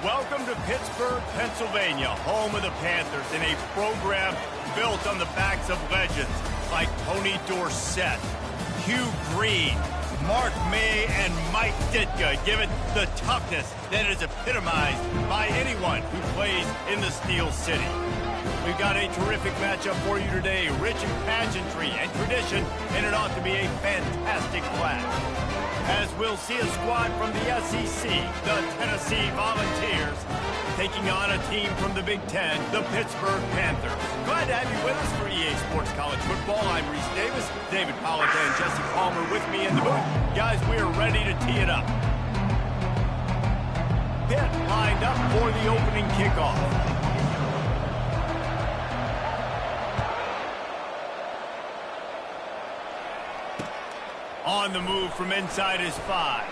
Welcome to Pittsburgh, Pennsylvania, home of the Panthers, in a program built on the backs of legends like Tony Dorsett, Hugh Green, Mark May, and Mike Ditka. Give it the toughness that is epitomized by anyone who plays in the Steel City. We've got a terrific matchup for you today, rich in pageantry and tradition, and it ought to be a fantastic clash. As we'll see a squad from the SEC, the Tennessee Volunteers, taking on a team from the Big Ten, the Pittsburgh Panthers. Glad to have you with us for EA Sports College Football. I'm Reese Davis, David Pollack and Jesse Palmer with me in the booth. Guys, we are ready to tee it up. Pitt lined up for the opening kickoff. On the move from inside his 5.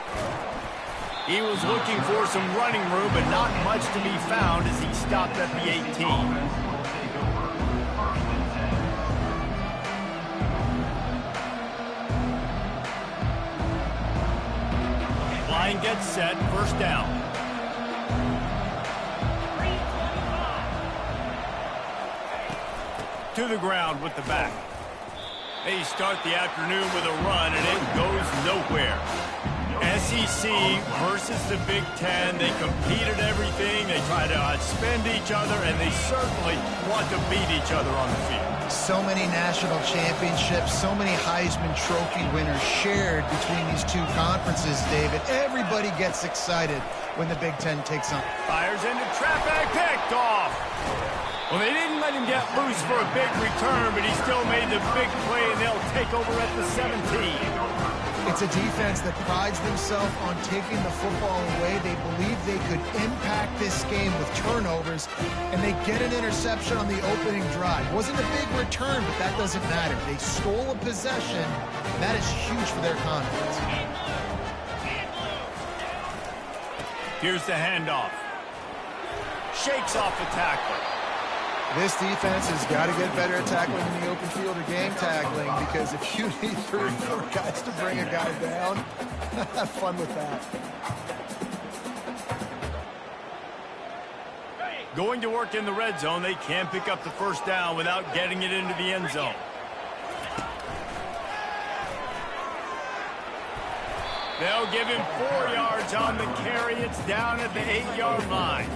He was looking for some running room, but not much to be found as he stopped at the 18. Line gets set, first down. To the ground with the back. They start the afternoon with a run, and it goes nowhere. SEC versus the Big Ten. They compete at everything. They try to outspend each other, and they certainly want to beat each other on the field. So many national championships, so many Heisman Trophy winners shared between these two conferences, David. Everybody gets excited when the Big Ten takes on. Fires into traffic, picked off. Well, they didn't let him get loose for a big return, but he still made the big play, and they'll take over at the 17. It's a defense that prides themselves on taking the football away. They believe they could impact this game with turnovers, and they get an interception on the opening drive. Wasn't a big return, but that doesn't matter. They stole a possession, and that is huge for their confidence. Here's the handoff. Shakes off the tackler. This defense has got to get better at tackling in the open field or game tackling, because if you need 3 or 4 guys to bring a guy down, have fun with that. Going to work in the red zone, they can't pick up the first down without getting it into the end zone. They'll give him 4 yards on the carry. It's down at the 8-yard line.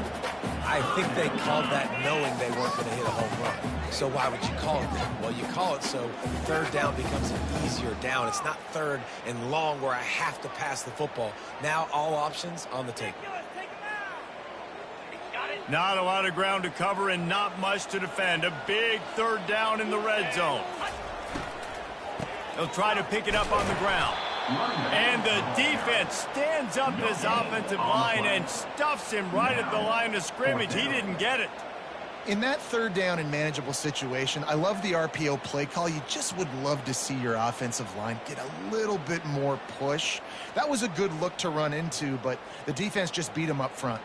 I think they called that knowing they weren't going to hit a home run. So why would you call it that? Well, you call it so third down becomes an easier down. It's not third and long where I have to pass the football. Now all options on the table. Not a lot of ground to cover and not much to defend. A big third down in the red zone. They'll try to pick it up on the ground. And the defense stands up this offensive line and stuffs him right at the line of scrimmage. He didn't get it. In that third down and manageable situation, I love the RPO play call. You just would love to see your offensive line get a little bit more push. That was a good look to run into, but the defense just beat him up front.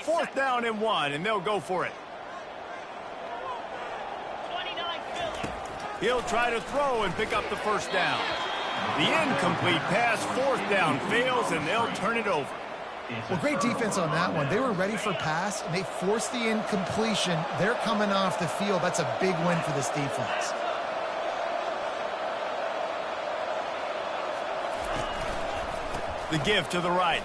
4th down and 1, and they'll go for it. He'll try to throw and pick up the first down. The incomplete pass, 4th down, fails, and they'll turn it over. Well, great defense on that one. They were ready for pass, and they forced the incompletion. They're coming off the field. That's a big win for this defense. The give to the right.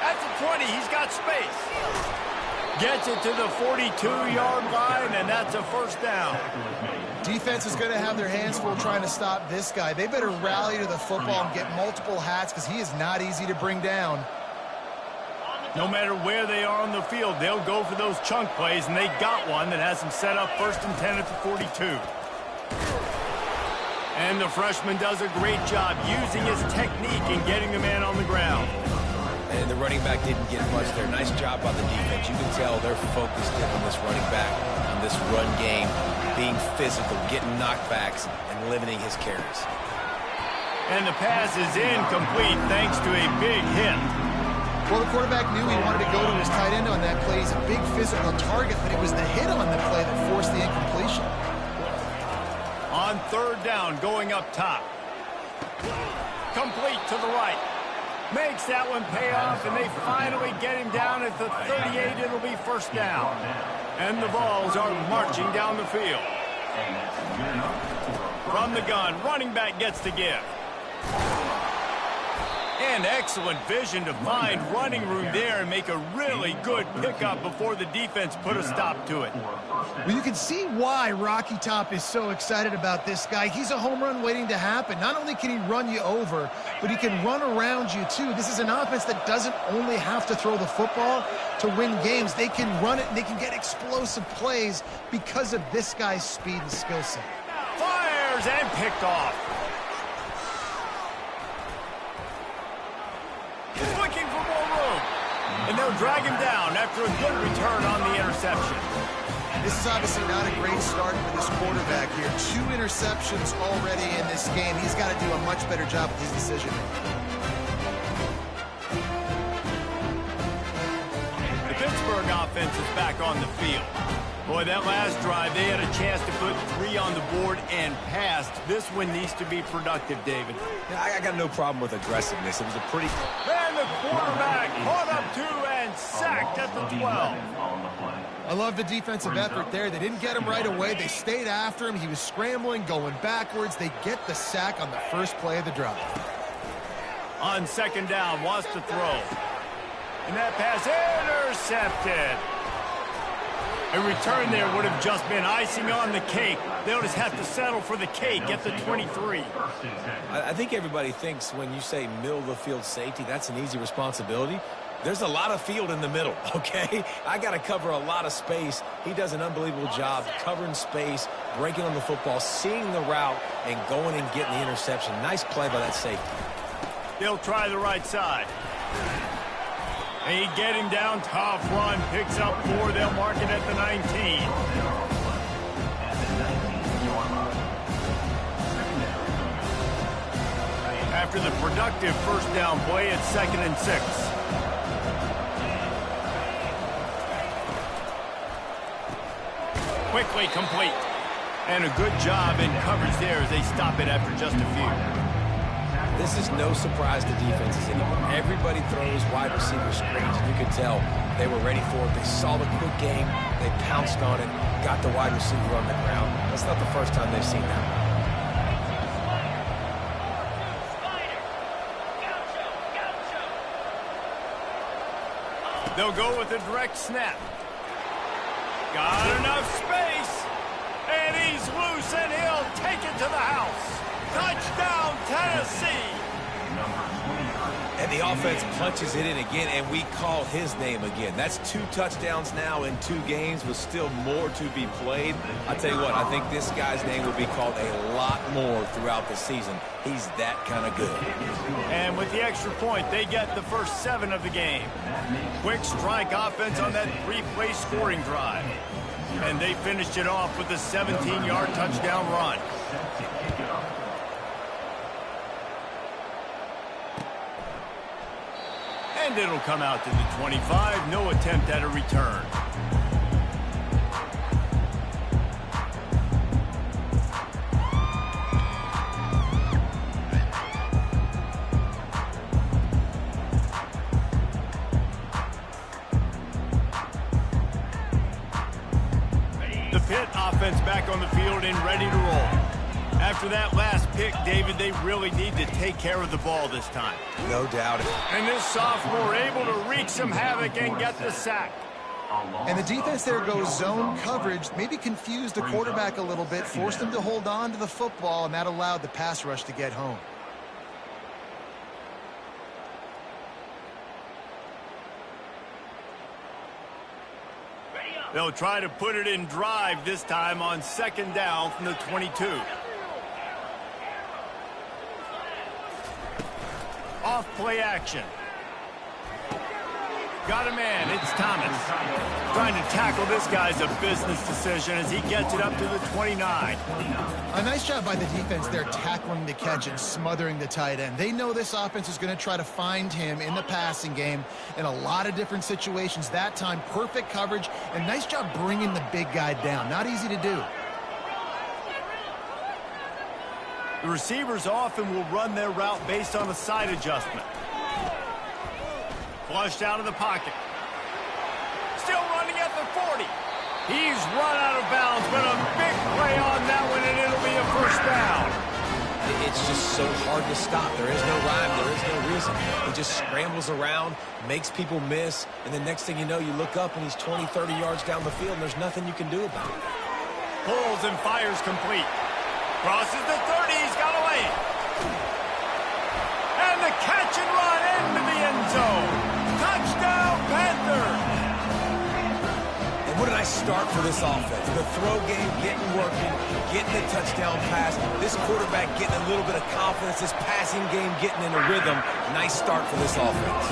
At the 20, he's got space. Gets it to the 42-yard line, and that's a first down. Defense is going to have their hands full trying to stop this guy. They better rally to the football and get multiple hats, because he is not easy to bring down. No matter where they are on the field, they'll go for those chunk plays, and they got one that has them set up 1st and 10 at the 42. And the freshman does a great job using his technique and getting the man on the ground. And the running back didn't get much there. Nice job by the defense. You can tell they're focused in on this running back, on this run game, being physical, getting knockbacks, and limiting his carries. And the pass is incomplete thanks to a big hit. Well, the quarterback knew he wanted to go to his tight end on that play. He's a big physical target, but it was the hit on the play that forced the incompletion. On 3rd down, going up top. complete to the right. Makes that one pay off, and they finally get him down at the 38. It'll be first down. And the Vols are marching down the field. From the gun, running back gets the give. And excellent vision to find running room there and make a really good pickup before the defense put a stop to it. Well, you can see why Rocky Top is so excited about this guy. He's a home run waiting to happen. Not only can he run you over, but he can run around you too. This is an offense that doesn't only have to throw the football to win games. They can run it and they can get explosive plays because of this guy's speed and skill set. Fires and picked off. He's looking for more room. And they'll drag him down after a good return on the interception. This is obviously not a great start for this quarterback here. 2 interceptions already in this game. He's got to do a much better job with his decision-making. The Pittsburgh offense is back on the field. Boy, that last drive, they had a chance to put 3 on the board and passed. This one needs to be productive, David. Yeah, I got no problem with aggressiveness. It was a pretty... And the quarterback caught up to and sacked at the 12. I love the defensive effort there. They didn't get him right away. They stayed after him. He was scrambling, going backwards. They get the sack on the first play of the drive. On second down, wants to throw. And that pass intercepted. A return there would have just been icing on the cake. They'll just have to settle for the cake at the 23. I think everybody thinks when you say middle of the field safety, that's an easy responsibility. There's a lot of field in the middle, okay? I got to cover a lot of space. He does an unbelievable job covering space, breaking on the football, seeing the route, and going and getting the interception. Nice play by that safety. They'll try the right side. They get him down, tough run, picks up 4. They'll mark it at the 19. After the productive first down play, it's 2nd and 6. Quickly complete. And a good job in coverage there as they stop it after just a few. This is no surprise to defenses anymore. Everybody throws wide receiver screens, and you can tell they were ready for it. They saw the quick game. They pounced on it, got the wide receiver on the ground. That's not the first time they've seen that. They'll go with a direct snap. Got enough space. And he's loose, and he'll take it to the house. Touchdown, Tennessee. And the offense punches it in again, and we call his name again. That's 2 touchdowns now in 2 games with still more to be played. I tell you what, I think this guy's name will be called a lot more throughout the season. He's that kind of good. And with the extra point, they get the first 7 of the game. Quick strike offense on that 3-play scoring drive. And they finished it off with a 17-yard touchdown run. And it'll come out to the 25. No attempt at a return. The Pitt offense back on the field and ready to roll. After that last pick, David, they really need to take care of the ball this time. No doubt. And this sophomore able to wreak some havoc and get the sack. And the defense there goes zone coverage, maybe confused the quarterback a little bit, forced him to hold on to the football, and that allowed the pass rush to get home. They'll try to put it in drive this time on second down from the 22. Off play action. Got a man. It's Thomas. Trying to tackle this guy's a business decision as he gets it up to the 29. A nice job by the defense there tackling the catch and smothering the tight end. They know this offense is going to try to find him in the passing game in a lot of different situations. That time, perfect coverage and nice job bringing the big guy down. Not easy to do. The receivers often will run their route based on a side adjustment. Flushed out of the pocket. Still running at the 40. He's run out of bounds, but a big play on that one, and it'll be a first down. It's just so hard to stop. There is no rhyme. There is no reason. He just scrambles around, makes people miss, and the next thing you know, you look up and he's 20, 30 yards down the field, and there's nothing you can do about it. Pulls and fires complete. Crosses the 30. He's got away. And the catch and run into the end zone. Touchdown, Panthers. And what did I start for this offense? The throw game getting working, getting the touchdown pass. This quarterback getting a little bit of confidence. This passing game getting in a rhythm. Nice start for this offense.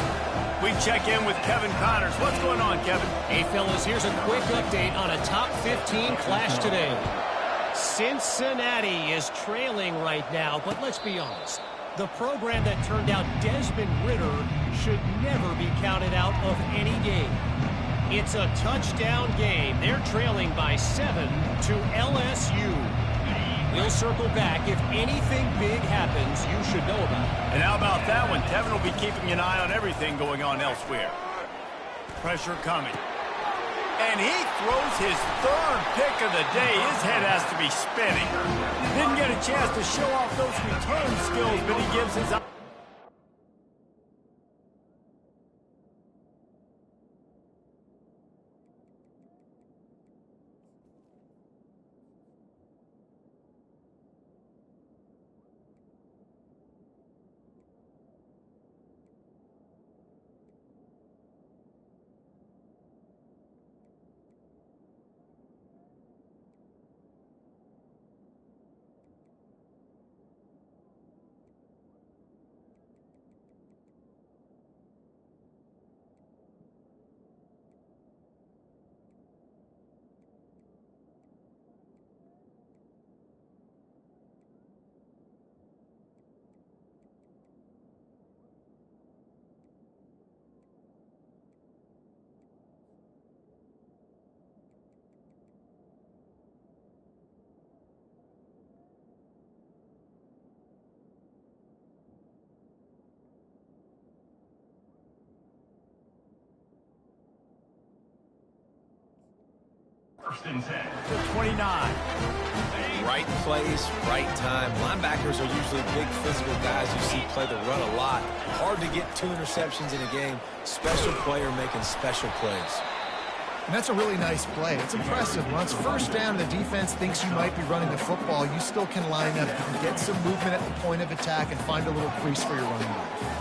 We check in with Kevin Connors. What's going on, Kevin? Hey, fellas, here's a quick update on a top 15 clash today. Cincinnati is trailing right now, but let's be honest. The program that turned out Desmond Ridder should never be counted out of any game. It's a touchdown game. They're trailing by 7 to LSU. We'll circle back. If anything big happens, you should know about it. And how about that one? Kevin will be keeping an eye on everything going on elsewhere. Pressure coming. And he throws his third pick of the day. His head has to be spinning. Didn't get a chance to show off those return skills, but he gives his... First and 10. To 29. Right place, right time. Linebackers are usually big physical guys you see play the run a lot. Hard to get 2 interceptions in a game. Special player making special plays. And that's a really nice play. It's impressive. Once first down, the defense thinks you might be running the football. You still can line up. You can get some movement at the point of attack and find a little crease for your running back.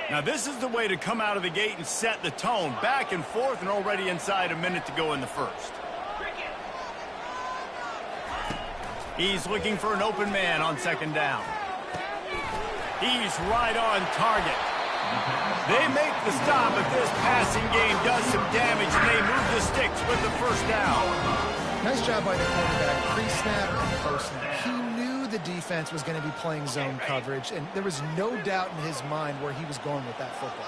Now this is the way to come out of the gate and set the tone. Back and forth and already inside a minute to go in the first. He's looking for an open man on second down. He's right on target. They make the stop, but this passing game does some damage, and they move the sticks with the first down. Nice job by the quarterback, pre-snap and post-snap. He knew the defense was going to be playing zone coverage, and there was no doubt in his mind where he was going with that football.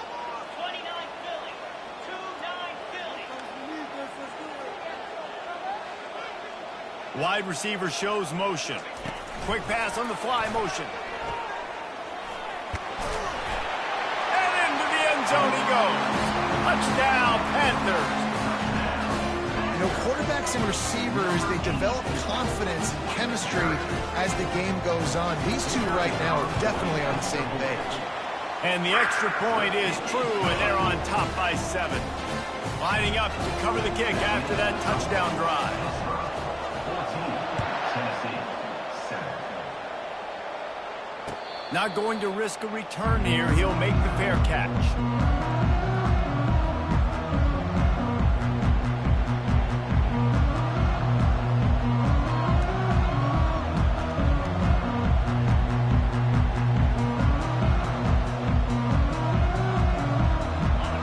Wide receiver shows motion. Quick pass on the fly motion. And into the end zone he goes. Touchdown, Panthers. You know, quarterbacks and receivers, they develop confidence and chemistry as the game goes on. These two right now are definitely on the same page. And the extra point is true, and they're on top by 7. Lining up to cover the kick after that touchdown drive. Not going to risk a return here. He'll make the fair catch.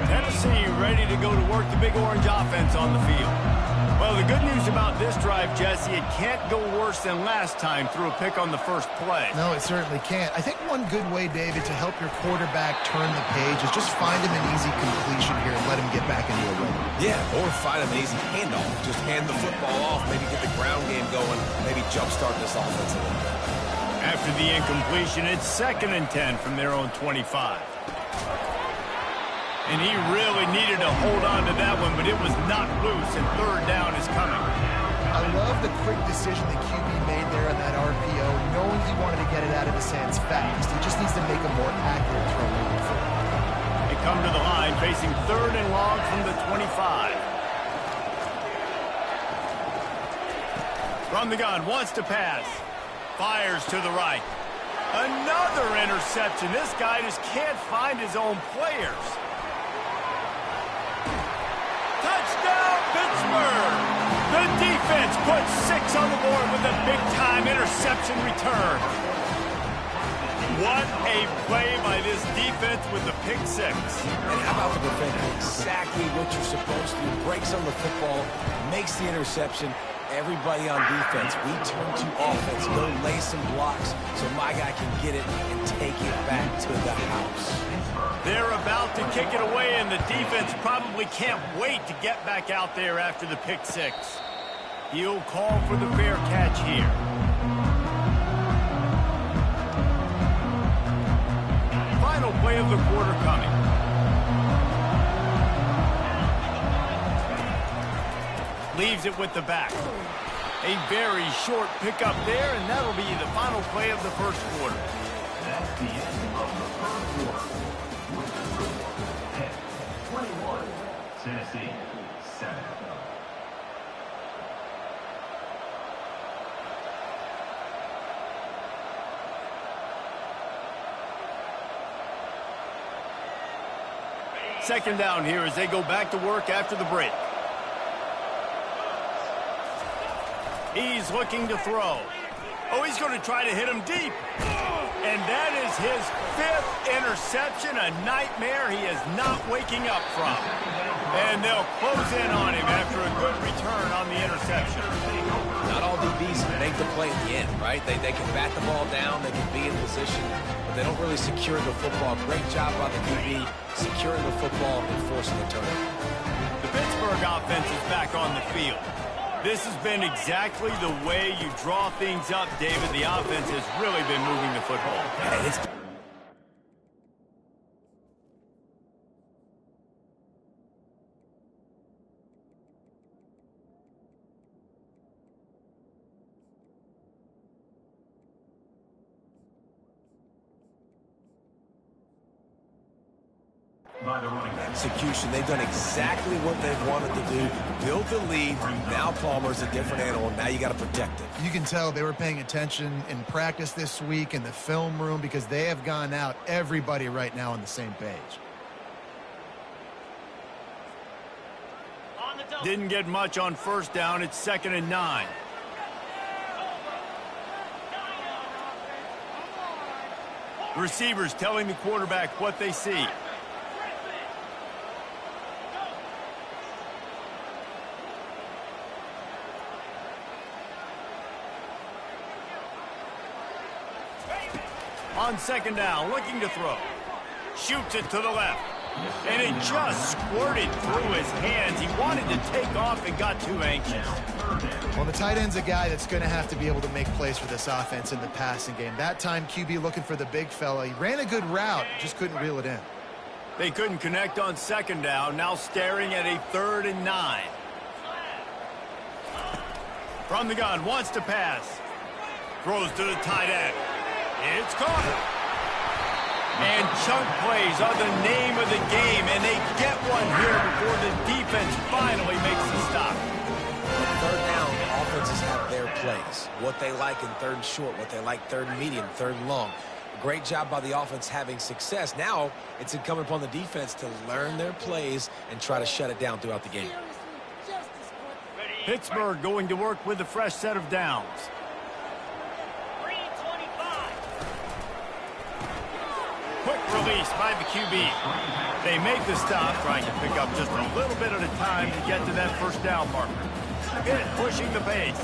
Tennessee ready to go to work the Big Orange offense on the field. Well, the good news about this drive, Jesse, it can't go worse than last time through a pick on the first play. No, it certainly can't. I think one good way, David, to help your quarterback turn the page is just find him an easy completion here and let him get back into a rhythm. Yeah, or find an easy handoff. Just hand the football off, maybe get the ground game going, maybe jumpstart this offense a little bit. After the incompletion, it's 2nd and 10 from their own 25. And he really needed to hold on to that one, but it was not loose, and 3rd down is coming. I love the quick decision the QB made there on that RPO, knowing he wanted to get it out of his hands fast. He just needs to make a more accurate throw moving forward. They come to the line facing 3rd and long from the 25. From the gun, wants to pass. Fires to the right. Another interception. This guy just can't find his own players. Touchdown, Pittsburgh! The defense puts 6 on the board with a big-time interception return. What a play by this defense with the pick 6. And how about the defender? Exactly what you're supposed to do. Breaks on the football, makes the interception. Everybody on defense, we turn to offense. Go lay some blocks so my guy can get it and take it back to the house. They're about to kick it away, and the defense probably can't wait to get back out there after the pick 6. He'll call for the fair catch here. Final play of the quarter coming. Leaves it with the back. A very short pickup there, and that'll be the final play of the first quarter. That's the end of the first quarter. 21, Tennessee, 7. Second down here as they go back to work after the break. He's looking to throw. Oh, he's going to try to hit him deep. And that is his 5th interception, a nightmare he is not waking up from. And they'll close in on him after a good return on the interception. Not all DBs make the play at the end, right? They can bat the ball down, they can be in position, but they don't really secure the football. Great job by the DB securing the football and forcing the turnover. The Pittsburgh offense is back on the field. This has been exactly the way you draw things up, David. The offense has really been moving the football. By the running back. Execution. They've done exactly what they've wanted to do. Build the lead. Now Palmer's a different animal. Now you got to protect it. You can tell they were paying attention in practice this week in the film room because they have gone out, everybody right now on the same page. Didn't get much on first down. It's 2nd and 9. Receivers telling the quarterback what they see. On 2nd down, looking to throw. Shoots it to the left. And it just squirted through his hands. He wanted to take off and got too anxious. Well, the tight end's a guy that's going to have to be able to make plays for this offense in the passing game. That time, QB looking for the big fella. He ran a good route, just couldn't reel it in. They couldn't connect on 2nd down, now staring at a 3rd and 9. From the gun, wants to pass. Throws to the tight end. It's caught. And chunk plays are the name of the game, and they get one here before the defense finally makes the stop. Third down, offenses have their plays. What they like in 3rd and short, what they like 3rd and medium, 3rd and long. Great job by the offense having success. Now it's incumbent upon the defense to learn their plays and try to shut it down throughout the game. Pittsburgh going to work with a fresh set of downs. Quick release by the QB. They make the stop, trying to pick up just a little bit at a time to get to that first down marker. Pitt pushing the pace.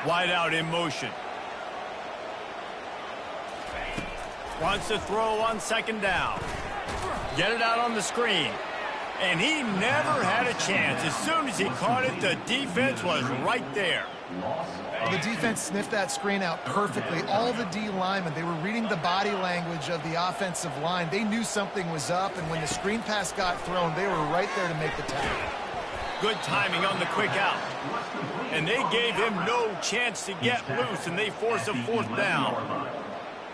Wide out in motion. Wants to throw on 2nd down. Get it out on the screen. And he never had a chance. As soon as he caught it, the defense was right there. The defense sniffed that screen out perfectly. All the D linemen, they were reading the body language of the offensive line. They knew something was up, and when the screen pass got thrown, they were right there to make the tackle. Good timing on the quick out. And they gave him no chance to get loose, and they force a 4th down.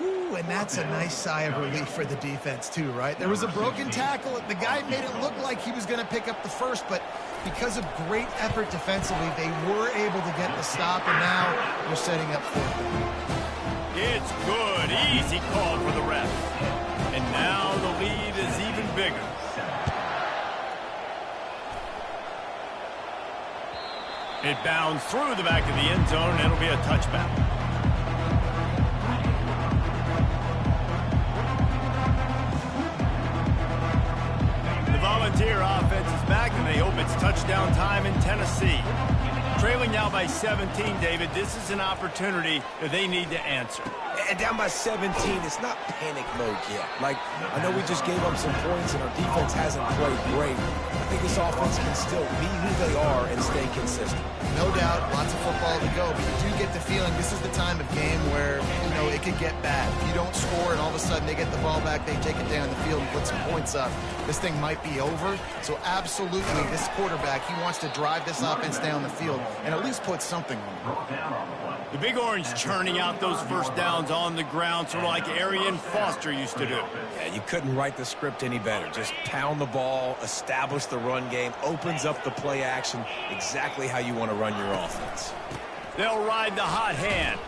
Ooh, and that's a nice sigh of relief for the defense, too, right? There was a broken tackle. The guy made it look like he was going to pick up the first, but because of great effort defensively, they were able to get the stop, and now we're setting up 4th down. It's good. Easy call for the ref. And now the lead is even bigger. It bounds through the back of the end zone, and it'll be a touchback. The Volunteer offense is back, and they hope it's touchdown time in Tennessee. Trailing now by 17, David. This is an opportunity that they need to answer. And down by 17, it's not panic mode yet. Like, I know we just gave up some points and our defense hasn't played great. I think this offense can still be who they are and stay consistent. No doubt, lots of football to go, but you do get the feeling this is the time of game where, you know, it could get bad. If you don't score and all of a sudden they get the ball back, they take it down the field and put some points up, this thing might be over. So absolutely, this quarterback, he wants to drive this offense down the field and at least put something on them. The Big Orange churning out those first downs on the ground, sort of like Arian Foster used to do. Yeah, you couldn't write the script any better. Just pound the ball, establish the run game, opens up the play action, exactly how you want to run your offense. They'll ride the hot hand.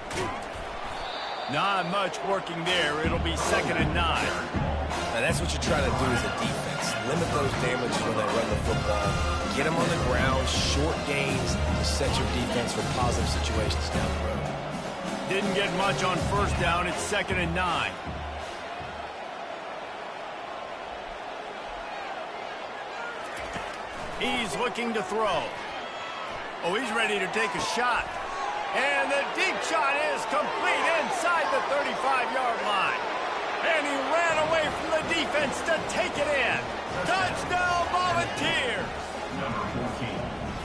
Not much working there. It'll be 2nd and 9. Now that's what you're trying to do as a defense. Limit those damages when they run the football. Get them on the ground, short gains to set your defense for positive situations down the road. Didn't get much on 1st down. It's 2nd and 9. He's looking to throw. Oh, he's ready to take a shot. And the deep shot is complete inside the 35-yard line. And he ran away from the defense to take it in. Touchdown, Volunteers!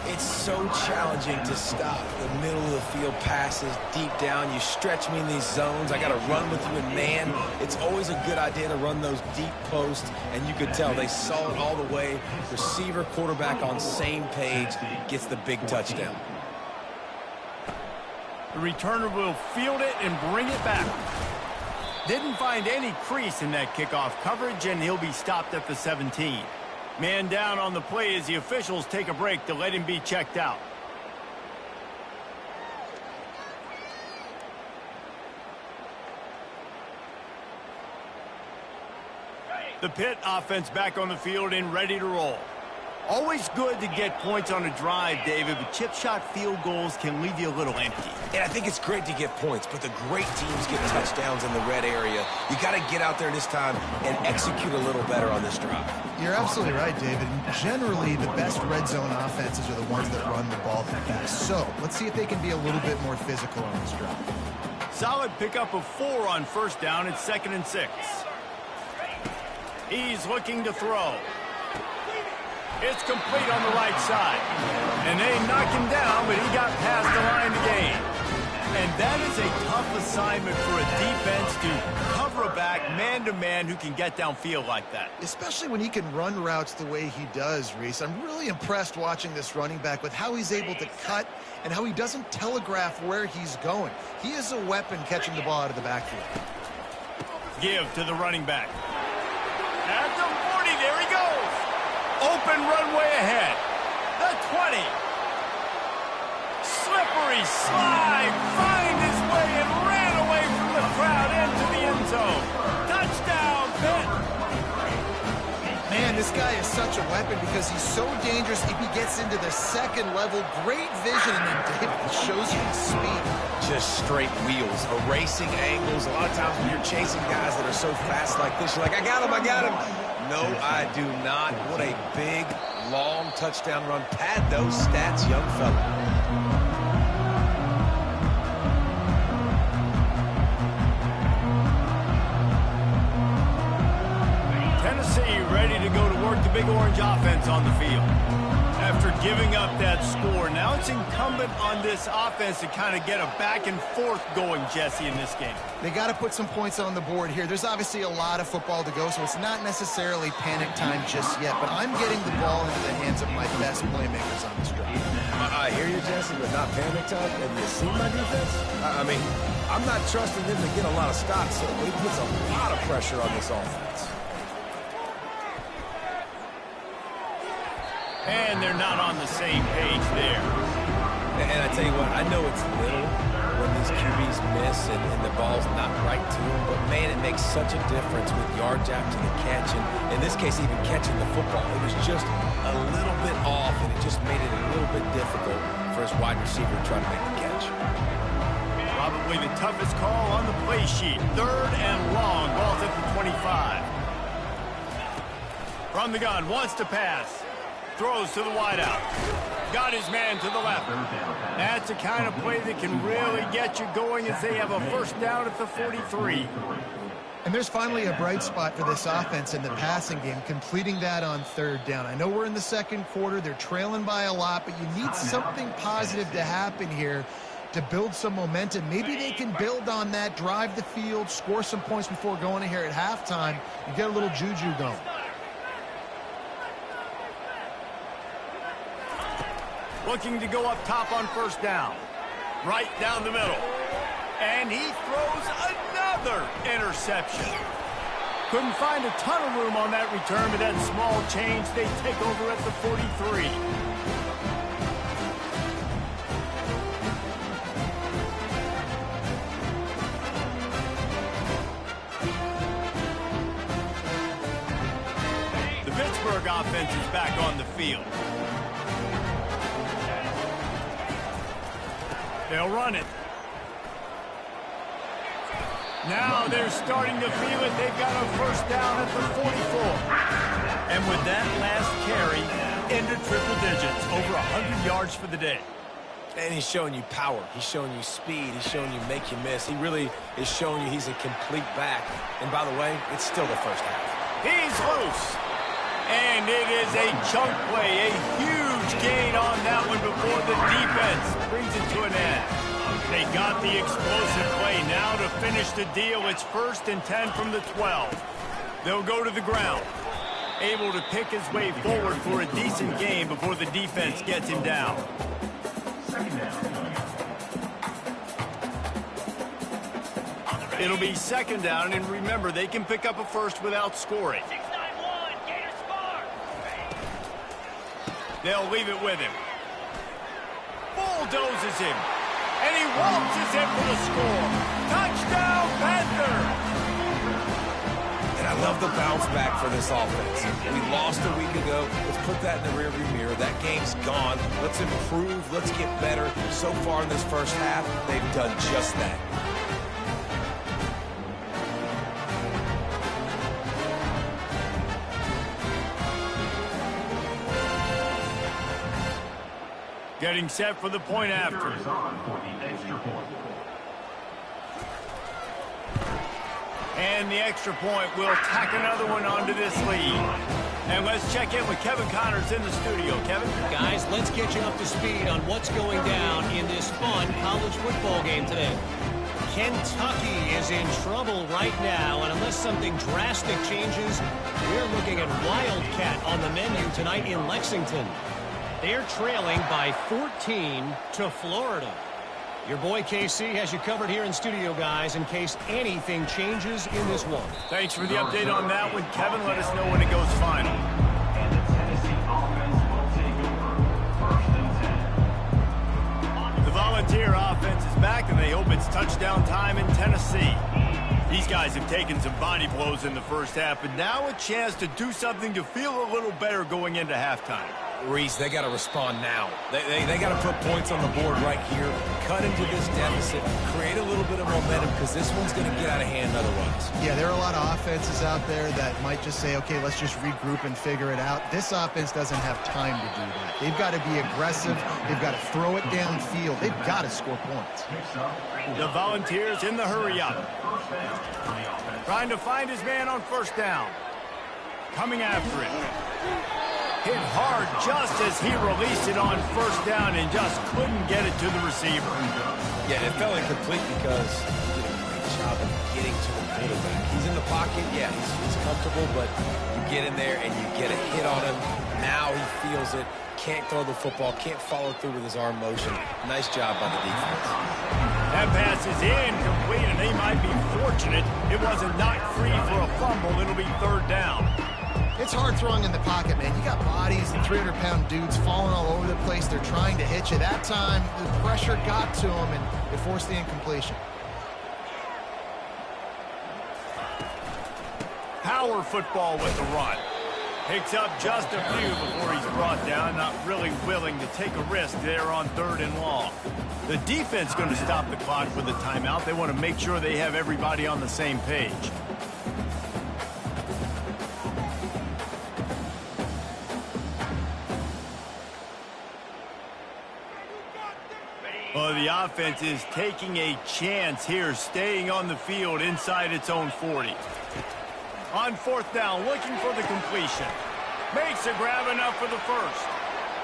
It's so challenging to stop the middle of the field passes deep down. You stretch me in these zones. I got to run with you in man. It's always a good idea to run those deep posts, and you could tell they saw it all the way. Receiver, quarterback on same page, gets the big touchdown. The returner will field it and bring it back. Didn't find any crease in that kickoff coverage, and he'll be stopped at the 17. Man down on the play as the officials take a break to let him be checked out. The Pitt offense back on the field and ready to roll. Always good to get points on a drive, David, but chip shot field goals can leave you a little empty. And I think it's great to get points, but the great teams get touchdowns in the red area. You got to get out there this time and execute a little better on this drive. You're absolutely right, David. Generally, the best red zone offenses are the ones that run the ball the best. So let's see if they can be a little bit more physical on this drive. Solid pickup of 4 on 1st down. It's 2nd and 6. He's looking to throw. It's complete on the right side. And they knock him down, but he got past the line to gain. And that is a tough assignment for a defense to cover a back man-to-man who can get downfield like that. Especially when he can run routes the way he does, Reese. I'm really impressed watching this running back with how he's able to cut and how he doesn't telegraph where he's going. He is a weapon catching the ball out of the backfield. Give to the running back. At the 40, there he goes. Open runway ahead. The 20. Slippery slide. Find his way and ran away from the crowd into the end zone. Touchdown, Pitt. Man, this guy is such a weapon because he's so dangerous if he gets into the second level. Great vision, and then David shows you his speed. Just straight wheels, erasing angles. A lot of times when you're chasing guys that are so fast like this, you're like, I got him, I got him. No, I do not. What a big, long touchdown run. Pad those stats, young fella. Tennessee ready Big Orange offense on the field. After giving up that score, now it's incumbent on this offense to kind of get a back and forth going, Jesse, in this game. They got to put some points on the board here. There's obviously a lot of football to go, so it's not necessarily panic time just yet, but I'm getting the ball into the hands of my best playmakers on this drive. I hear you, Jesse, but not panic time. Have you seen my defense? I mean, I'm not trusting them to get a lot of stops, so it puts a lot of pressure on this offense. And they're not on the same page there. And I tell you what, I know it's little when these QBs miss and the ball's not right to them, but man, it makes such a difference with yards after the catch, and in this case, even catching the football. It was just a little bit off, and it just made it a little bit difficult for his wide receiver to try to make the catch. Probably the toughest call on the play sheet. 3rd and long, ball's at the 25. From the gun, wants to pass. Throws to the wideout. Got his man to the left. That's the kind of play that can really get you going as they have a first down at the 43. And there's finally a bright spot for this offense in the passing game, completing that on 3rd down. I know we're in the 2nd quarter. They're trailing by a lot, but you need something positive to happen here to build some momentum. Maybe they can build on that, drive the field, score some points before going in here at halftime, and get a little juju going. Looking to go up top on 1st down. Right down the middle. And he throws another interception. Couldn't find a ton of room on that return, but that small change, they take over at the 43. The Pittsburgh offense is back on the field. They'll run it. Now they're starting to feel it. They've got a first down at the 44. And with that last carry into triple digits, over 100 yards for the day. And he's showing you power. He's showing you speed. He's showing you make you miss. He really is showing you he's a complete back. And by the way, it's still the first half. He's loose. And it is a chunk play, a huge gain on that one before the defense brings it to an end. They got the explosive play. Now to finish the deal, it's 1st and 10 from the 12. They'll go to the ground, able to pick his way forward for a decent game before the defense gets him down. It'll be 2nd down, and remember, they can pick up a first without scoring. They'll leave it with him. Bulldozes him. And he waltzes in for the score. Touchdown, Panther! And I love the bounce back for this offense. We lost a week ago. Let's put that in the rearview mirror. That game's gone. Let's improve. Let's get better. So far in this first half, they've done just that. Getting set for the point after. And the extra point will tack another one onto this lead. And let's check in with Kevin Connors in the studio. Kevin? Guys, let's get you up to speed on what's going down in this fun college football game today. Kentucky is in trouble right now, and unless something drastic changes, we're looking at Wildcat on the menu tonight in Lexington. They're trailing by 14 to Florida. Your boy KC has you covered here in studio, guys, in case anything changes in this one. Thanks for the update on that one, Kevin. Let us know when it goes final. And the Tennessee offense will take over 1st and 10. The Volunteer offense is back, and they hope it's touchdown time in Tennessee. These guys have taken some body blows in the first half, but now a chance to do something to feel a little better going into halftime. Reese, they got to respond now. They got to put points on the board right here, cut into this deficit, create a little bit of momentum, because this one's going to get out of hand otherwise. Yeah, there are a lot of offenses out there that might just say, okay, let's just regroup and figure it out. This offense doesn't have time to do that. They've got to be aggressive. They've got to throw it downfield. They've got to score points. The Volunteers in the hurry up. Trying to find his man on 1st down. coming after it. Hit hard just as he released it on first down and just couldn't get it to the receiver. Yeah, it fell incomplete because he did a great job of getting to the quarterback. He's in the pocket, yeah, he's comfortable, but you get in there and you get a hit on him. Now he feels it, can't throw the football, can't follow through with his arm motion. Nice job by the defense. That pass is incomplete, and they might be fortunate it wasn't knocked free for a fumble. It'll be third down. It's hard throwing in the pocket, man. You got bodies and 300-pound dudes falling all over the place. They're trying to hit you. That time, the pressure got to them, and it forced the incompletion. Power football with the run. Picks up just a few before he's brought down, not really willing to take a risk there on 3rd and long. The defense going to stop the clock with a timeout. They want to make sure they have everybody on the same page. Well, the offense is taking a chance here, staying on the field inside its own 40. On 4th down, looking for the completion. Makes a grab enough for the first.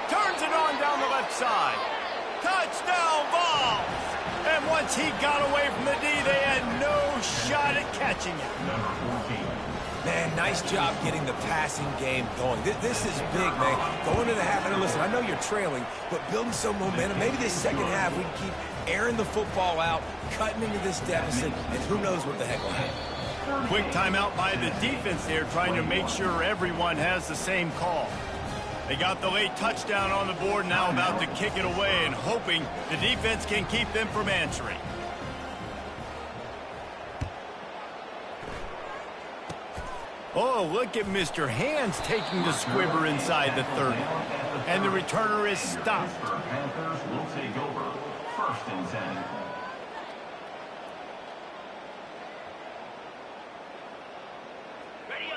Turns it on down the left side. Touchdown Vols! And once he got away from the D, they had no shot at catching it. Man, nice job getting the passing game going. This is big, man. Going into the half, and listen, I know you're trailing, but building some momentum. Maybe this second half we can keep airing the football out, cutting into this deficit, and who knows what the heck will happen. Quick timeout by the defense there, trying to make sure everyone has the same call. They got the late touchdown on the board, now about to kick it away and hoping the defense can keep them from answering. Oh, look at Mr. Hands taking the squibber inside the 30. And the returner is stopped. Panthers will take over. 1st and 10.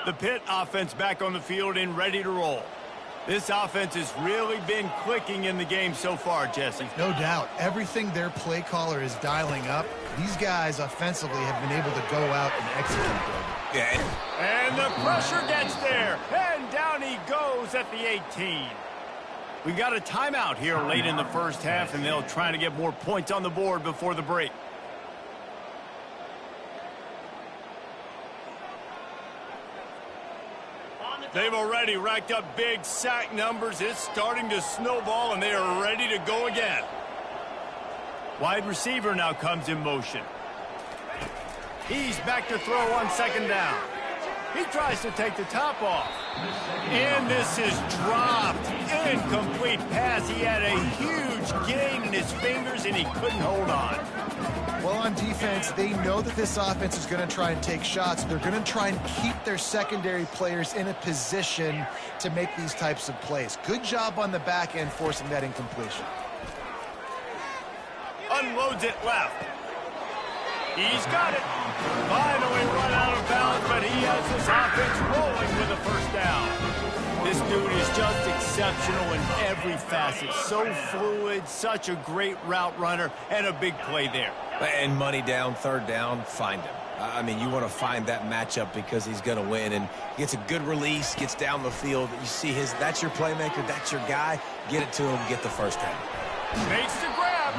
The Pitt offense back on the field and ready to roll. This offense has really been clicking in the game so far, Jesse. No doubt. Everything their play caller is dialing up, these guys offensively have been able to go out and execute. Yeah. And the pressure gets there. And down he goes at the 18. We got a timeout here late in the first half, and they'll try to get more points on the board before the break. They've already racked up big sack numbers. It's starting to snowball, and they are ready to go again. Wide receiver now comes in motion. He's back to throw on 2nd down. He tries to take the top off. And this is dropped. Incomplete pass. He had a huge gain in his fingers, and he couldn't hold on. Well, on defense, they know that this offense is going to try and take shots. They're going to try and keep their secondary players in a position to make these types of plays. Good job on the back end forcing that incompletion. Unloads it left. He's got it. Finally run out of bounds, but he has this offense rolling with a 1st down. This dude is just exceptional in every facet. So fluid, such a great route runner, and a big play there. And money down, 3rd down, find him. I mean, you want to find that matchup because he's going to win. And gets a good release, gets down the field. You see that's your playmaker, that's your guy. Get it to him, get the 1st down. Makes the grab.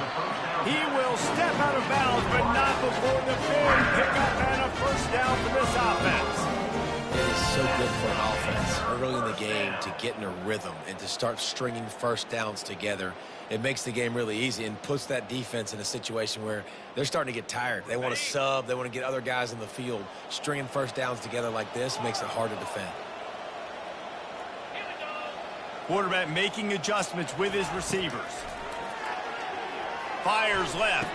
He will step out of bounds, but not before the big pickup and a 1st down for this offense. It is so good for an offense early in the game to get in a rhythm and to start stringing 1st downs together. It makes the game really easy and puts that defense in a situation where they're starting to get tired. They want to sub. They want to get other guys in the field. Stringing 1st downs together like this makes it hard to defend. Quarterback making adjustments with his receivers. Fires left.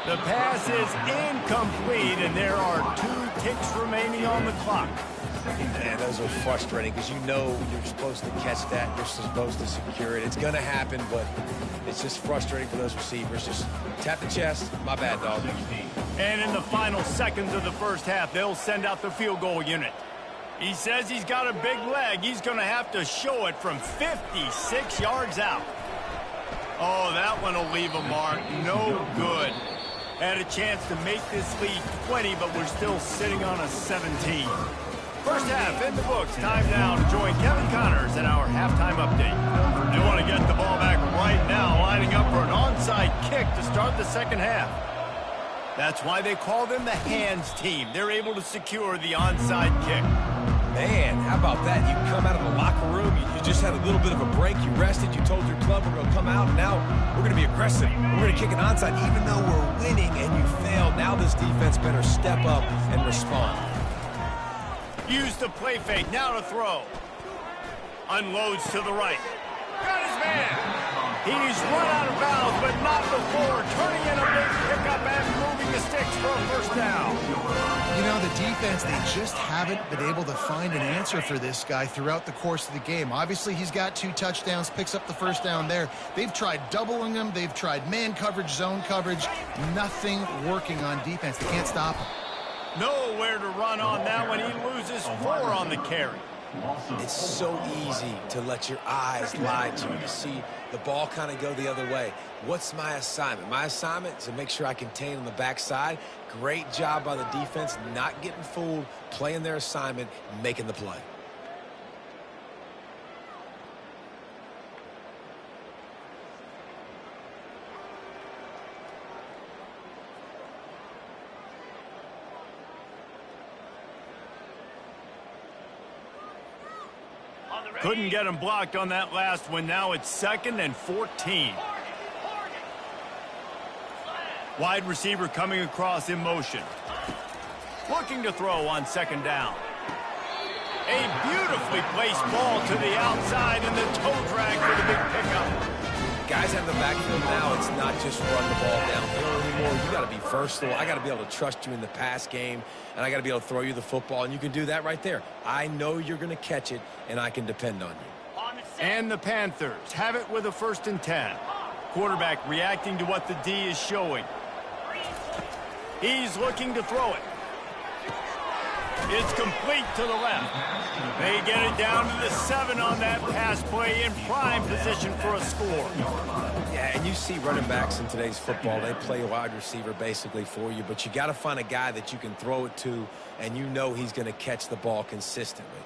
The pass is incomplete, and there are 2 ticks remaining on the clock. Man, those are frustrating because you know you're supposed to catch that. You're supposed to secure it. It's going to happen, but it's just frustrating for those receivers. Just tap the chest. My bad, dog. And in the final seconds of the first half, they'll send out the field goal unit. He says he's got a big leg. He's going to have to show it from 56 yards out. Oh, that one will leave a mark. No good. Had a chance to make this lead 20, but we're still sitting on a 17. First half in the books. Time now to join Kevin Connors in our halftime update. They want to get the ball back right now, lining up for an onside kick to start the second half. That's why they call them the hands team. They're able to secure the onside kick. Man, how about that? You come out of the locker room, you just had a little bit of a break, you rested, you told your club we're going to come out, and now we're going to be aggressive. We're going to kick an onside even though we're winning and you failed. Now this defense better step up and respond. Use the play fake, now to throw. Unloads to the right. Got his man. He's run out of bounds, but not before turning in a big pickup and moving the sticks for a first down. You know, the defense, they just haven't been able to find an answer for this guy throughout the course of the game. Obviously, he's got 2 touchdowns, picks up the first down there. They've tried doubling him. They've tried man coverage, zone coverage. Nothing working on defense. They can't stop him. Nowhere to run on that one. He loses 4 on the carry. It's so easy to let your eyes lie to you, to see the ball kind of go the other way. What's my assignment? My assignment is to make sure I contain on the backside. Great job by the defense, not getting fooled, playing their assignment, making the play. Couldn't get him blocked on that last one. Now it's 2nd and 14. Wide receiver coming across in motion. Looking to throw on 2nd down. A beautifully placed ball to the outside and the toe drag for the big pickup. Guys out of the backfield now, it's not just run the ball downfield anymore. You got to be versatile. I got to be able to trust you in the pass game, and I got to be able to throw you the football, and you can do that right there. I know you're going to catch it, and I can depend on you. And the Panthers have it with a 1st and 10. Quarterback reacting to what the D is showing. He's looking to throw it. It's complete to the left. They get it down to the 7 on that pass play, in prime position for a score. Yeah, and you see running backs in today's football, they play a wide receiver basically for you, but you got to find a guy that you can throw it to, and you know he's going to catch the ball consistently.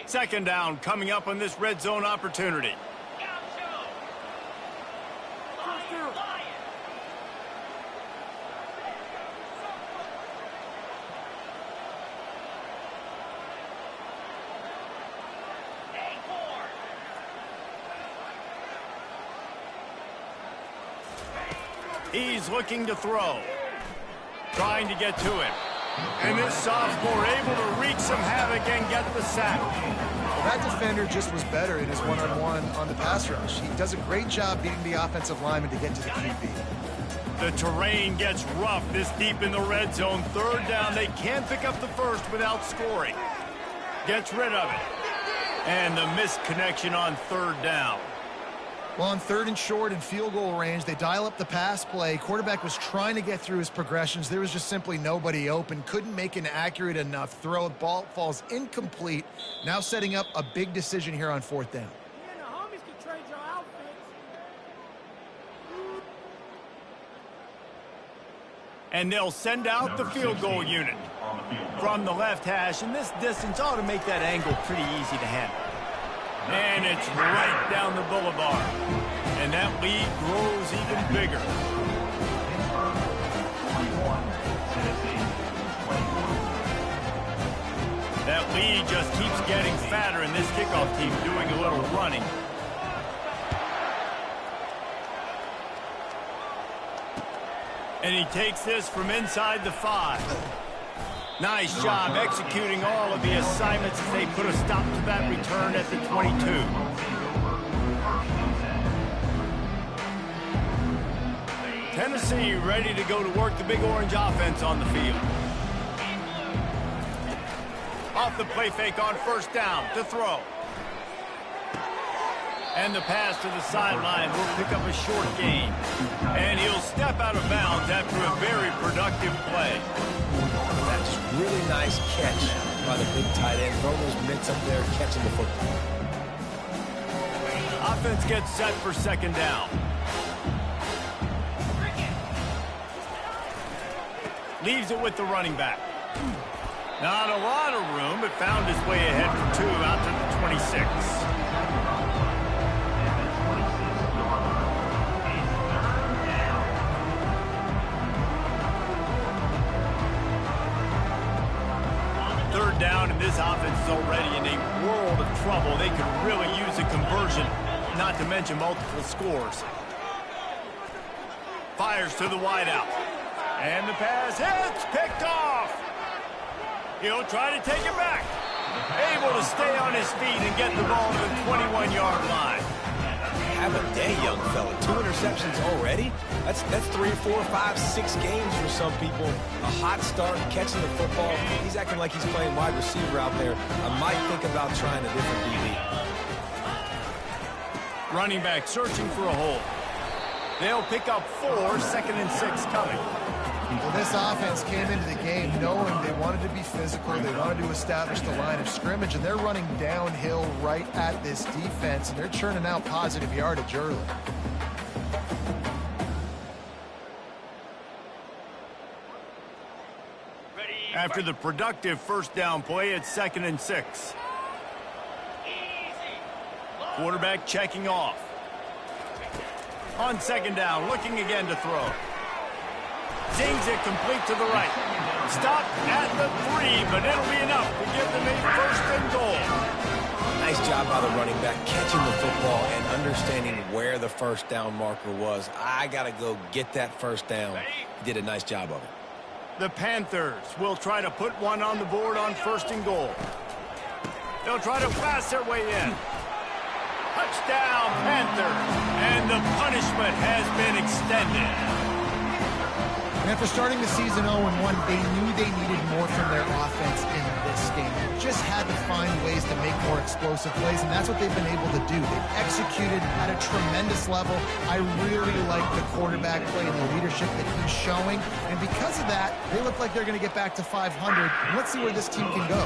Second down coming up on this red zone opportunity. He's looking to throw. Trying to get to him. And this sophomore able to wreak some havoc and get the sack. Well, that defender just was better in his one-on-one on the pass rush. He does a great job beating the offensive lineman to get to the QB. The terrain gets rough this deep in the red zone. 3rd down. They can't pick up the first without scoring. Gets rid of it. And the missed connection on 3rd down. Well, on 3rd and short and field goal range, they dial up the pass play. Quarterback was trying to get through his progressions. There was just simply nobody open. Couldn't make an accurate enough throw. Ball falls incomplete. Now setting up a big decision here on 4th down. And they'll send out the field goal unit from the left hash. And this distance ought to make that angle pretty easy to handle. And it's right down the boulevard. And that lead grows even bigger. That lead just keeps getting fatter, and this kickoff team doing a little running. And he takes this from inside the 5. Nice job executing all of the assignments as they put a stop to that return at the 22. Tennessee ready to go to work the Big Orange offense on the field. Off the play fake on 1st down to throw. And the pass to the sideline will pick up a short gain. And he'll step out of bounds after a very productive play. That's really nice catch by the big tight end. Throwing those mitts up there, catching the football. offense gets set for second down. Leaves it with the running back. Not a lot of room, but found his way ahead for 2 out to the 26. Third down, and this offense is already in a world of trouble. They could really use a conversion, not to mention multiple scores. Fires to the wideout. And the pass hits, picked off. He'll try to take it back. Able to stay on his feet and get the ball to the 21-yard line. Have a day, young fella. 2 interceptions already? That's 3, 4, 5, 6 games for some people. A hot start, catching the football. He's acting like he's playing wide receiver out there. I might think about trying a different DB. Running back searching for a hole. They'll pick up 4, 2nd and 6 coming. Well, this offense came into the game knowing they wanted to be physical, they wanted to establish the line of scrimmage, and they're running downhill right at this defense, and they're churning out positive yardage early. After the productive first down play, it's 2nd and 6. Quarterback checking off. On second down, looking again to throw. Zings it complete to the right. Stopped at the 3, but it'll be enough to give them a 1st and goal. Nice job by the running back, catching the football and understanding where the first down marker was. I got to go get that first down. He did a nice job of it. The Panthers will try to put one on the board on 1st and goal. They'll try to pass their way in. Touchdown, Panthers. And the punishment has been extended. And after starting the season 0-1, they knew they needed more from their offense in this game. They just had to find ways to make more explosive plays, and that's what they've been able to do. They've executed at a tremendous level. I really like the quarterback play and the leadership that he's showing. And because of that, they look like they're going to get back to 500. Let's see where this team can go.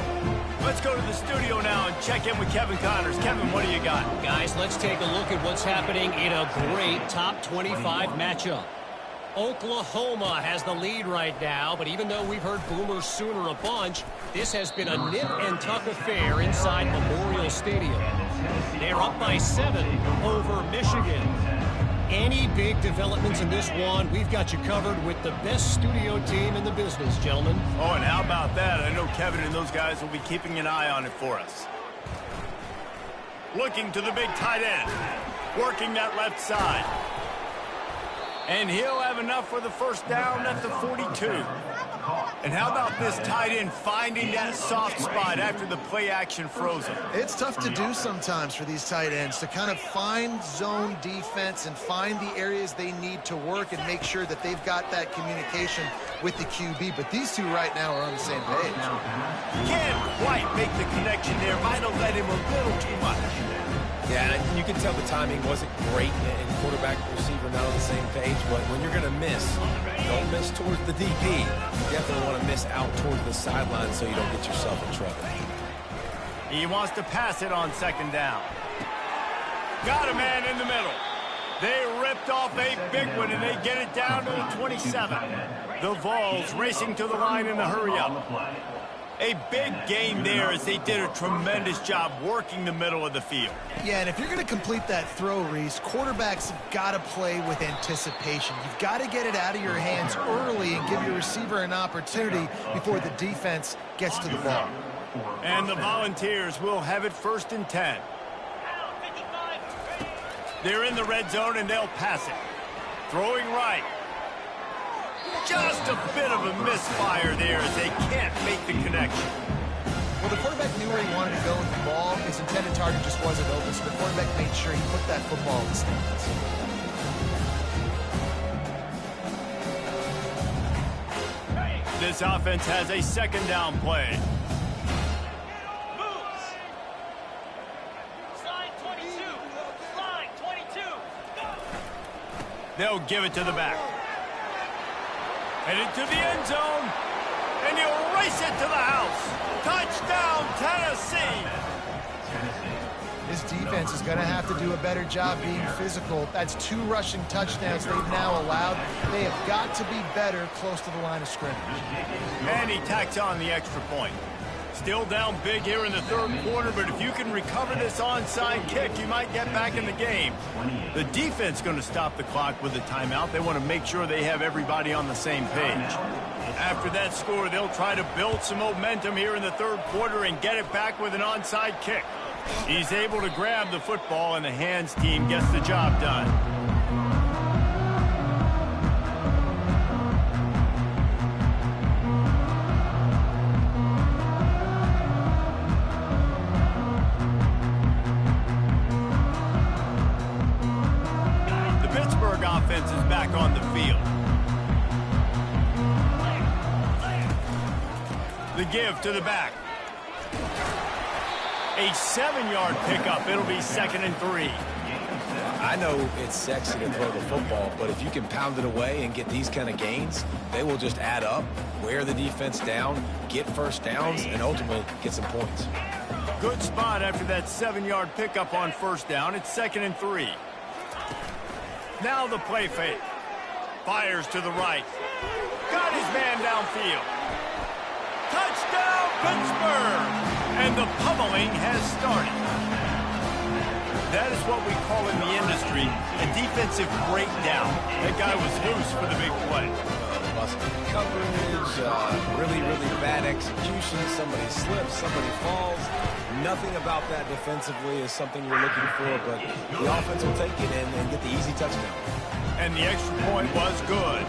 Let's go to the studio now and check in with Kevin Connors. Kevin, what do you got? Guys, let's take a look at what's happening in a great top 25 matchup. Oklahoma has the lead right now, but even though we've heard Boomer Sooner a bunch, this has been a nip-and-tuck affair inside Memorial Stadium. They're up by 7 over Michigan. Any big developments in this one, we've got you covered with the best studio team in the business, gentlemen. Oh, and how about that? I know Kevin and those guys will be keeping an eye on it for us. Looking to the big tight end. Working that left side. And he'll have enough for the first down at the 42. And how about this tight end finding that soft spot after the play action froze him? It's tough to do sometimes for these tight ends to kind of find zone defense and find the areas they need to work and make sure that they've got that communication with the QB. But these two right now are on the same page. Can't quite make the connection there. Might have let him a little too much. Yeah, and you can tell the timing wasn't great, and quarterback and receiver not on the same page, but when you're going to miss, don't miss towards the DP. You definitely want to miss out towards the sideline so you don't get yourself in trouble. He wants to pass it on second down. Got a man in the middle. They ripped off a big one, and they get it down to the 27. The Vols racing to the line in a hurry-up. A big game there as they did a tremendous job working the middle of the field. Yeah, and if you're going to complete that throw, Reese, quarterbacks have got to play with anticipation. You've got to get it out of your hands early and give your receiver an opportunity before the defense gets to the ball. And the Volunteers will have it 1st and 10. They're in the red zone, and they'll pass it. Throwing right. Just a bit of a misfire there as they can't make the connection. Well, the quarterback knew where he wanted to go with the ball. His intended target just wasn't open, so the quarterback made sure he put that football in the stands. This offense has a second down play. They'll give it to the back. Headed to the end zone. And he'll race it to the house. Touchdown, Tennessee. This defense is going to have to do a better job being physical. That's 2 rushing touchdowns they've now allowed. They have got to be better close to the line of scrimmage. And he tacks on the extra point. Still down big here in the third quarter, but if you can recover this onside kick, you might get back in the game. The defense going to stop the clock with a timeout. They want to make sure they have everybody on the same page. After that score, they'll try to build some momentum here in the third quarter and get it back with an onside kick. He's able to grab the football, and the hands team gets the job done. The Pittsburgh offense is back on the field. The give to the back. A 7-yard pickup. It'll be 2nd and 3. I know it's sexy to throw the football, but if you can pound it away and get these kind of gains, they will just add up, wear the defense down, get first downs, and ultimately get some points. Good spot after that 7-yard pickup on first down. It's 2nd and 3. Now the play fake. Fires to the right. Got his man downfield. Touchdown, Pittsburgh! And the pummeling has started. That is what we call in the industry a defensive breakdown. That guy was loose for the big play. Busted coverage, really bad execution. Somebody slips, somebody falls. Nothing about that defensively is something you're looking for, but the offense will take it and get the easy touchdown. And the extra point was good.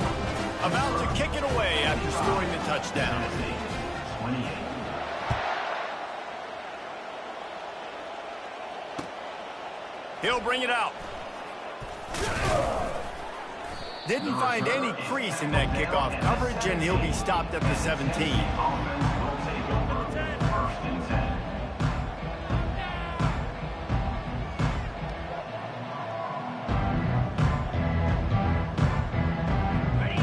About to kick it away after scoring the touchdown. 28. He'll bring it out. Didn't find any crease in that kickoff coverage, and he'll be stopped at the 17. Offense will take over. 1st and 10.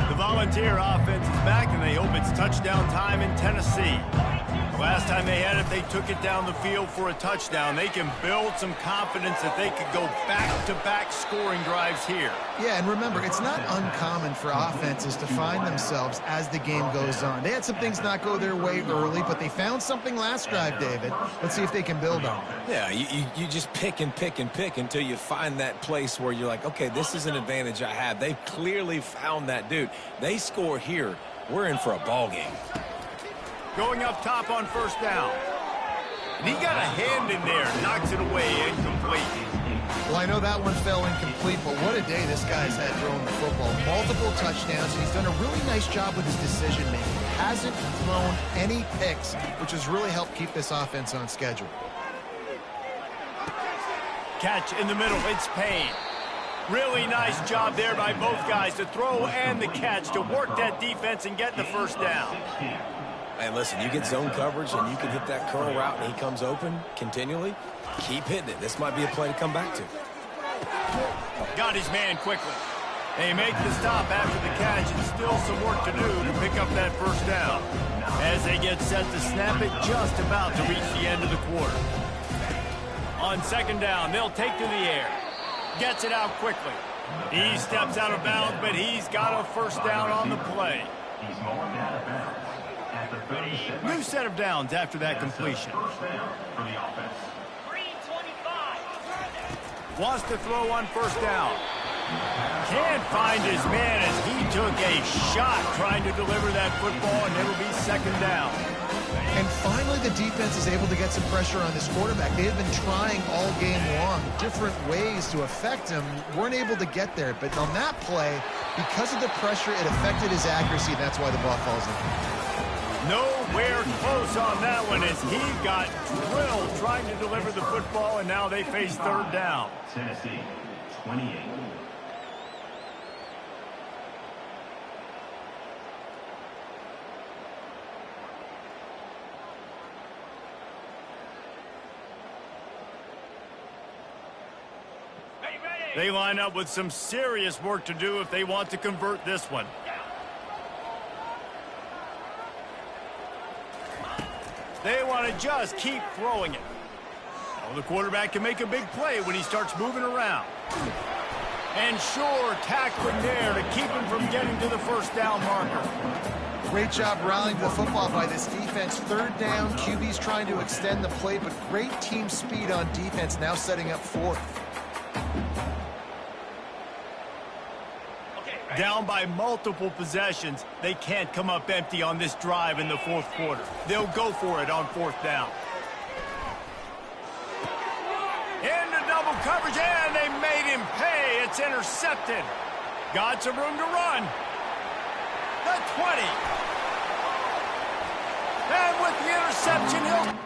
The Volunteer offense is back, and they hope it's touchdown time in Tennessee. The last time they had it, they took it down the field for a touchdown. They can build some confidence that they could go back-to-back scoring drives here. Yeah, and remember, it's not uncommon for offenses to find themselves as the game goes on. They had some things not go their way early, but they found something last drive, David. Let's see if they can build on it. Yeah, you just pick and pick and pick until you find that place where you're like, okay, this is an advantage I have. They've clearly found that, dude. They score here, we're in for a ball game. Going up top on first down. And he got a hand in there, knocks it away, incomplete. Well, I know that one fell incomplete, but what a day this guy's had throwing the football. Multiple touchdowns, and he's done a really nice job with his decision-making. Hasn't thrown any picks, which has really helped keep this offense on schedule. Catch in the middle, it's Payne. Really nice job there by both guys, the throw and the catch, to work that defense and get the first down. And listen, you get zone coverage and you can hit that curl route and he comes open continually, keep hitting it. This might be a play to come back to. Got his man quickly. They make the stop after the catch, and still some work to do to pick up that first down. As they get set to snap it, just about to reach the end of the quarter. On second down, they'll take to the air. Gets it out quickly. He steps out of bounds, but he's got a first down on the play. He's more than out of bounds. At the 37. New set of downs after that completion. First down for the offense. Wants to throw on first down. Can't find his man as he took a shot trying to deliver that football, and it'll be second down. And finally, the defense is able to get some pressure on this quarterback. They have been trying all game long different ways to affect him. Weren't able to get there. But on that play, because of the pressure, it affected his accuracy. That's why the ball falls in. Nowhere close on that one as he got drilled trying to deliver the football, and now they face third down. Tennessee, 28. They line up with some serious work to do if they want to convert this one. They want to just keep throwing it. Well, the quarterback can make a big play when he starts moving around. And sure, tackling there to keep him from getting to the first down marker. Great job rallying to the football by this defense. Third down, QB's trying to extend the play, but great team speed on defense, now setting up fourth. Down by multiple possessions, they can't come up empty on this drive in the fourth quarter. They'll go for it on fourth down. Into double coverage, and they made him pay. It's intercepted. Got some room to run. The 20. And with the interception, he'll